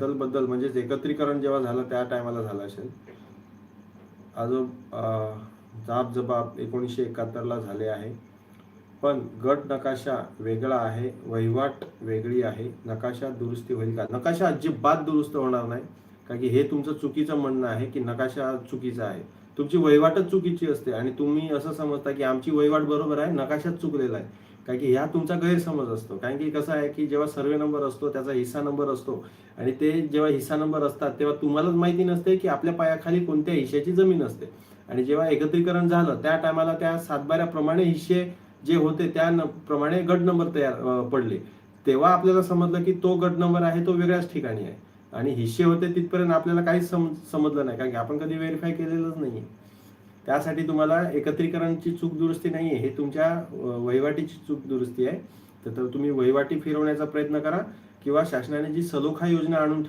बद्दल म्हणजेच एकत्रीकरण जेव्हा झालं त्या टायमाला झालं असेल. जाब जबाब 1971ला झाले आहे. पण गट नकाशा वेगळा आहे, वहिवाट वेगळी आहे. नकाशा दुरुस्ती होईल का? नकाशा अजिबात दुरुस्त होणार नाही, कारण की हे तुमचं चुकीचं म्हणणं आहे की नकाशा चुकीचा आहे. तुमची वहिवाटच चुकीची असते आणि तुम्ही असं समजता की आमची वहिवाट बरोबर आहे, नकाशाच चुकलेला आहे. कारण की ह्या तुमचा गैरसमज असतो. कारण की कसं आहे की जेव्हा सर्वे नंबर असतो, त्याचा हिस्सा नंबर असतो आणि ते जेव्हा हिस्सा नंबर असतात तेव्हा तुम्हालाच माहिती नसते की आपल्या पायाखाली कोणत्या हिश्श्याची जमीन असते. आणि जेव्हा एकत्रीकरण झालं त्या टायमाला त्या सातबाऱ्याप्रमाणे हिस्से जे होते त्या प्रमाणे गट नंबर तयार पडले. तेव्हा आपल्याला समजलं की तो गट नंबर आहे तो वेगळ्याच ठिकाणी आहे आणि हिस्से होते तिथपर्यंत आपल्याला काहीच समजलं नाही, कारण की आपण कधी व्हेरीफाय केलेलंच नाहीये. त्यासाठी तुम्हाला एकत्रीकरणची चूक दुरुस्ती नाहीये, हे तुमच्या वहिवाटीची चूक दुरुस्ती आहे. तर तुम्ही वहिवाटी फिरवण्याचा प्रयत्न करा किंवा शासनाने जी सलोखा योजना आणून